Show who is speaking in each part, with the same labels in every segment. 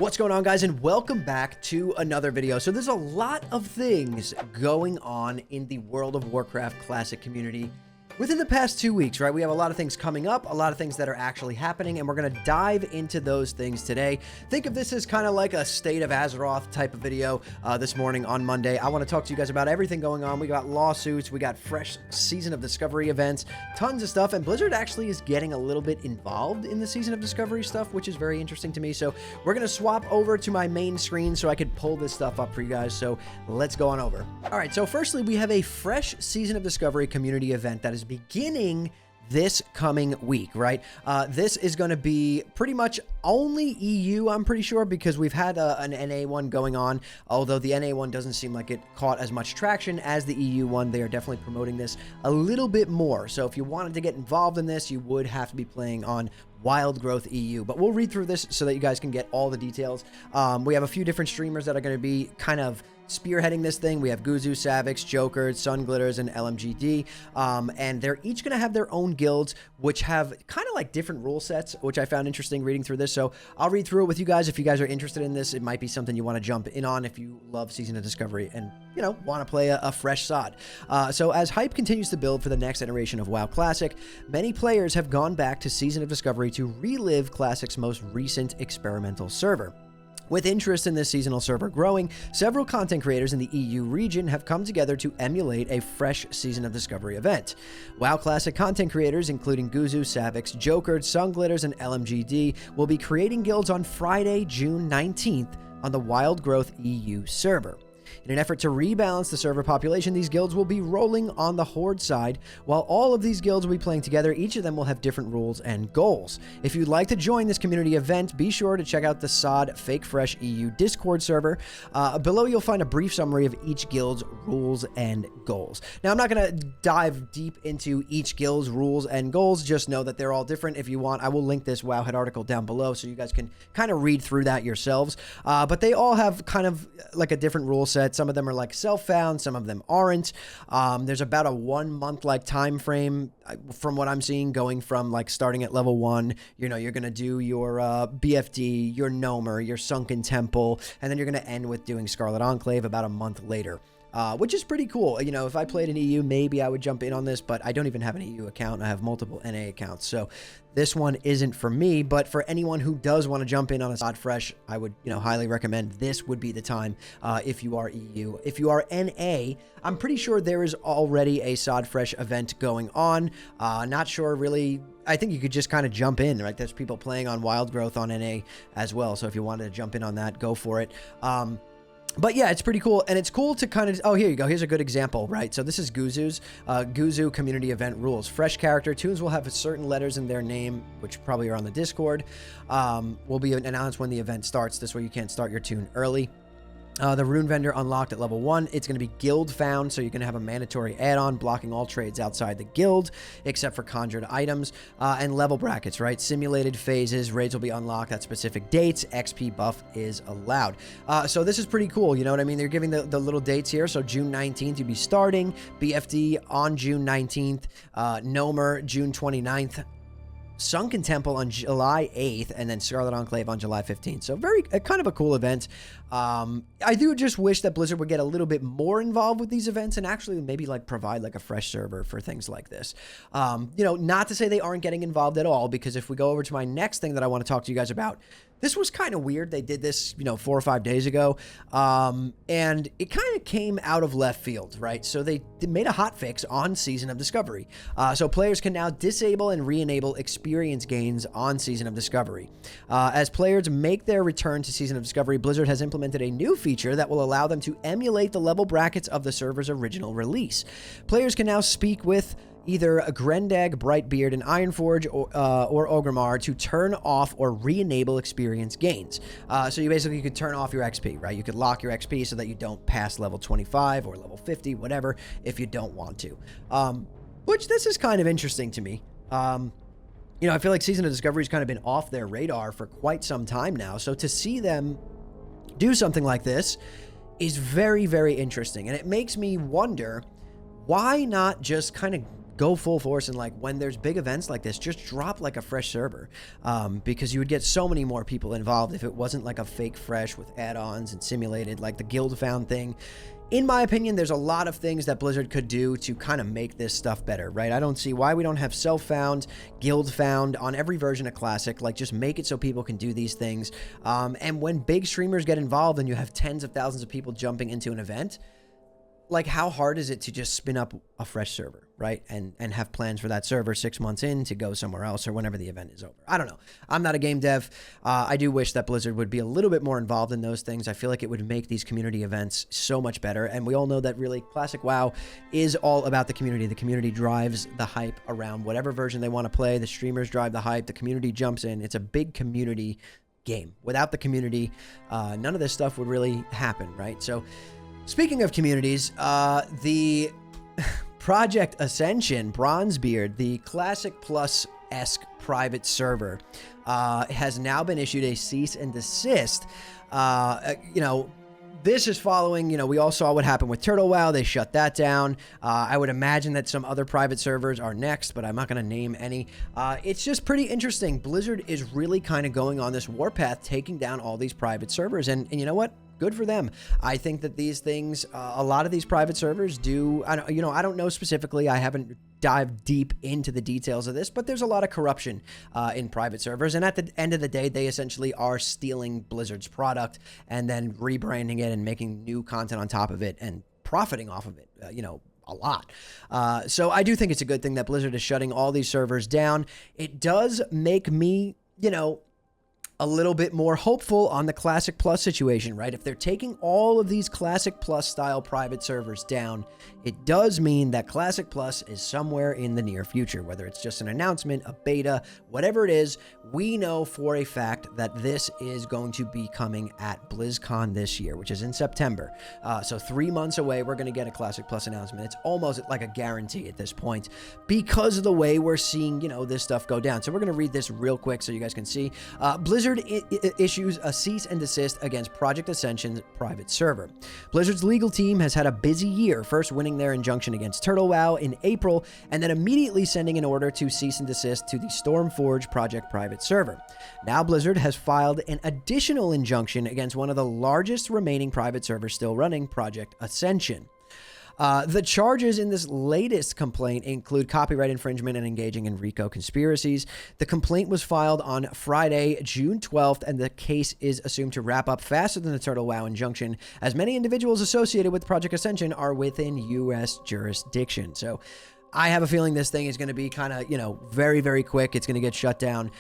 Speaker 1: What's going on, guys, and welcome back to another video. So there's a lot of things going on in the World of Warcraft Classic community within the past 2 weeks, right? We have a lot of things coming up, a lot of things that are actually happening, and we're going to dive into those things today. Think of this as kind of like a State of Azeroth type of video this morning on Monday. I want to talk to you guys about everything going on. We got lawsuits, we got fresh Season of Discovery events, tons of stuff, and Blizzard actually is getting a little bit involved in the Season of Discovery stuff, which is very interesting to me. So we're going to swap over to my main screen so I could pull this stuff up for you guys. So let's go on over. All right, so firstly, we have a fresh Season of Discovery community event that is beginning this coming week, right? This is going to be pretty much only EU, I'm pretty sure, because we've had an NA one going on, although the NA one doesn't seem like it caught as much traction as the EU one. They are definitely promoting this a little bit more. So if you wanted to get involved in this, you would have to be playing on Wild Growth EU, but we'll read through this so that you guys can get all the details. We have a few different streamers that are going to be kind of spearheading this thing. We have Guzu, Savix, Joker, Sun Glitters, and LMGD, and they're each going to have their own guilds, which have kind of like different rule sets, which I found interesting reading through this. So I'll read through it with you guys. If you guys are interested in this, it might be something you want to jump in on if you love Season of Discovery and, you know, want to play a fresh SOD. So as hype continues to build for the next iteration of WoW Classic, many players have gone back to Season of Discovery to relive Classic's most recent experimental server. With interest in this seasonal server growing, several content creators in the EU region have come together to emulate a fresh Season of Discovery event. WoW Classic content creators, including Guzu, Savix, Joker, Sunglitters, and LMGD, will be creating guilds on Friday, June 19th on the Wild Growth EU server. In an effort to rebalance the server population, these guilds will be rolling on the Horde side. While all of these guilds will be playing together, each of them will have different rules and goals. If you'd like to join this community event, be sure to check out the SOD Fake Fresh EU Discord server. Below, you'll find a brief summary of each guild's rules and goals. Now, I'm not going to dive deep into each guild's rules and goals. Just know that they're all different. If you want, I will link this Wowhead article down below so you guys can kind of read through that yourselves. But they all have kind of like a different rule set. Some of them are like self-found, some of them aren't. There's about a 1 month like time frame from what I'm seeing, going from like starting at level 1, you know, you're going to do your BFD, your Gnomer, your Sunken Temple, and then you're going to end with doing Scarlet Enclave about a month later. Which is pretty cool. You know, if I played an EU, maybe I would jump in on this, but I don't even have an EU account. I have multiple NA accounts. So this one isn't for me, but for anyone who does want to jump in on a SOD Fresh, I would, you know, highly recommend this would be the time if you are EU. If you are NA, I'm pretty sure there is already a SOD Fresh event going on. Not sure really. I think you could just kind of jump in, right? There's people playing on Wild Growth on NA as well. So if you wanted to jump in on that, go for it. But yeah, it's pretty cool, and it's cool to kind of, oh, here you go, here's a good example, right? So this is Guzu's, Guzu community event rules. Fresh character, tunes will have certain letters in their name, which probably are on the Discord, will be announced when the event starts. This way you can't start your tune early. The rune vendor unlocked at level 1. It's going to be guild found, so you're going to have a mandatory add-on blocking all trades outside the guild, except for conjured items, and level brackets, right? Simulated phases, raids will be unlocked at specific dates, XP buff is allowed. So this is pretty cool, you know what I mean? They're giving the little dates here, so June 19th you'll be starting, BFD on June 19th, Gnomer June 29th, Sunken Temple on July 8th, and then Scarlet Enclave on July 15th. So very kind of a cool event. I do just wish that Blizzard would get a little bit more involved with these events and actually maybe like provide like a fresh server for things like this. You know, not to say they aren't getting involved at all, because if we go over to my next thing that I want to talk to you guys about, this was kind of weird. They did this, you know, 4 or 5 days ago, and it kind of came out of left field, right? So they made a hotfix on Season of Discovery. So players can now disable and re-enable experience gains on Season of Discovery. As players make their return to Season of Discovery, Blizzard has implemented a new feature that will allow them to emulate the level brackets of the server's original release. Players can now speak with either a Grendag, Brightbeard, and Ironforge, or Ogrimmar to turn off or re-enable experience gains. So you basically could turn off your XP, right? You could lock your XP so that you don't pass level 25 or level 50, whatever, if you don't want to. Which this is kind of interesting to me. You know, I feel like Season of Discovery's kind of been off their radar for quite some time now. So to see them do something like this is very, very interesting. And it makes me wonder, why not just kind of go full force and like when there's big events like this, just drop like a fresh server, because you would get so many more people involved if it wasn't like a fake fresh with add-ons and simulated like the guild found thing. In my opinion, there's a lot of things that Blizzard could do to kind of make this stuff better, right? I don't see why we don't have self-found, guild-found on every version of Classic. Like, just make it so people can do these things. And when big streamers get involved and you have tens of thousands of people jumping into an event, like, how hard is it to just spin up a fresh server, right? And have plans for that server 6 months in to go somewhere else or whenever the event is over. I don't know. I'm not a game dev. I do wish that Blizzard would be a little bit more involved in those things. I feel like it would make these community events so much better. And we all know that really Classic WoW is all about the community. The community drives the hype around whatever version they want to play. The streamers drive the hype. The community jumps in. It's a big community game. Without the community, none of this stuff would really happen, right? So, speaking of communities, the Project Ascension, Bronzebeard, the Classic Plus-esque private server, has now been issued a cease and desist. This is following, we all saw what happened with Turtle WoW. They shut that down. I would imagine that some other private servers are next, but I'm not going to name any. It's just pretty interesting. Blizzard is really kind of going on this warpath, taking down all these private servers. And you know what? Good for them. I think that these things, a lot of these private servers do, I don't know specifically. I haven't dived deep into the details of this, but there's a lot of corruption in private servers. And at the end of the day, they essentially are stealing Blizzard's product and then rebranding it and making new content on top of it and profiting off of it, a lot. So I do think it's a good thing that Blizzard is shutting all these servers down. It does make me, a little bit more hopeful on the Classic Plus situation, right? If they're taking all of these Classic Plus style private servers down, it does mean that Classic Plus is somewhere in the near future, whether it's just an announcement, a beta, whatever it is. We know for a fact that this is going to be coming at BlizzCon this year, which is in September. So 3 months away, we're going to get a Classic Plus announcement. It's almost like a guarantee at this point because of the way we're seeing, this stuff go down. So we're going to read this real quick so you guys can see. Blizzard issues a cease and desist against Project Ascension's private server. Blizzard's legal team has had a busy year, first winning their injunction against Turtle WoW in April, and then immediately sending an order to cease and desist to the Stormforge Project private server. Now Blizzard has filed an additional injunction against one of the largest remaining private servers still running, Project Ascension. The charges in this latest complaint include copyright infringement and engaging in RICO conspiracies. The complaint was filed on Friday, June 12th, and the case is assumed to wrap up faster than the Turtle WoW injunction, as many individuals associated with Project Ascension are within U.S. jurisdiction. So I have a feeling this thing is going to be kind of, very, very quick. It's going to get shut down,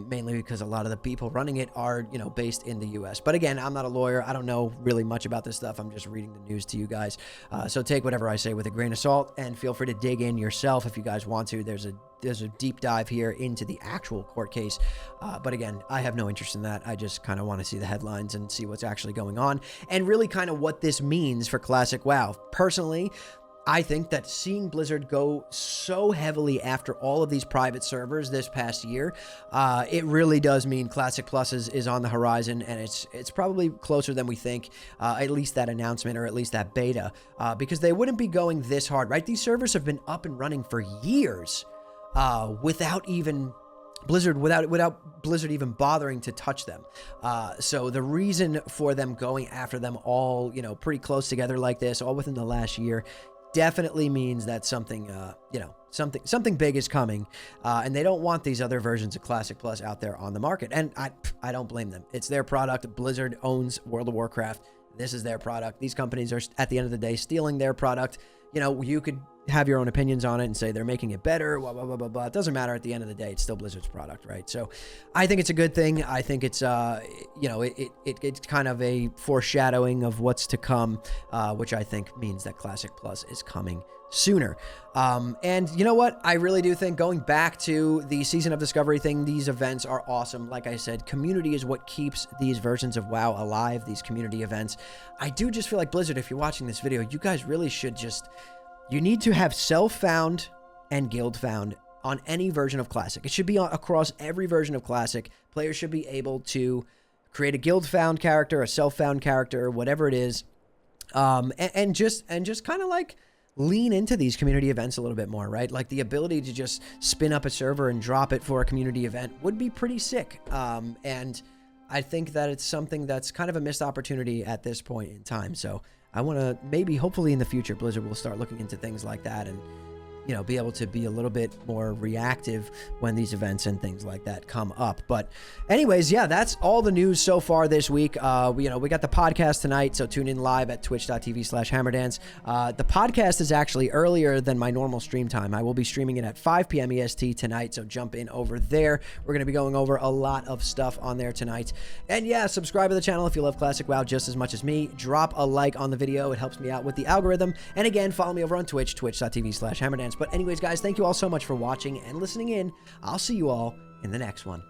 Speaker 1: mainly because a lot of the people running it are, based in the U.S. But again, I'm not a lawyer. I don't know really much about this stuff. I'm just reading the news to you guys. So take whatever I say with a grain of salt, and feel free to dig in yourself if you guys want to. There's a deep dive here into the actual court case. But again, I have no interest in that. I just kind of want to see the headlines and see what's actually going on and really kind of what this means for Classic WoW. Personally, I think that seeing Blizzard go so heavily after all of these private servers this past year, it really does mean Classic Plus is on the horizon, and it's probably closer than we think, at least that announcement or at least that beta, because they wouldn't be going this hard, right? These servers have been up and running for years without Blizzard even bothering to touch them. So the reason for them going after them all, pretty close together like this, all within the last year, definitely means that something big is coming, and they don't want these other versions of Classic Plus out there on the market. And I don't blame them. It's their product. Blizzard owns World of Warcraft. This is their product. These companies are, at the end of the day, stealing their product. You could have your own opinions on it and say they're making it better, blah, blah, blah, blah, blah. It doesn't matter. At the end of the day, it's still Blizzard's product, right? So I think it's a good thing. I think it's, it's kind of a foreshadowing of what's to come, which I think means that Classic Plus is coming sooner. And you know what? I really do think, going back to the Season of Discovery thing, these events are awesome. Like I said, community is what keeps these versions of WoW alive, these community events. I do just feel like Blizzard, if you're watching this video, you guys really should you need to have self-found and guild-found on any version of Classic. It should be across every version of Classic. Players should be able to create a guild-found character, a self-found character, whatever it is, and just kind of like lean into these community events a little bit more, right? Like the ability to just spin up a server and drop it for a community event would be pretty sick. And I think that it's something that's kind of a missed opportunity at this point in time. So I want to maybe, hopefully in the future, Blizzard will start looking into things like that and, you know, be able to be a little bit more reactive when these events and things like that come up. But anyways, yeah, that's all the news so far this week. We got the podcast tonight, so tune in live at twitch.tv/hammerdance. The podcast is actually earlier than my normal stream time. I will be streaming it at 5 p.m. EST tonight, so jump in over there. We're going to be going over a lot of stuff on there tonight. And yeah, subscribe to the channel if you love Classic WoW just as much as me. Drop a like on the video. It helps me out with the algorithm. And again, follow me over on Twitch, twitch.tv/hammerdance. But anyways, guys, thank you all so much for watching and listening in. I'll see you all in the next one.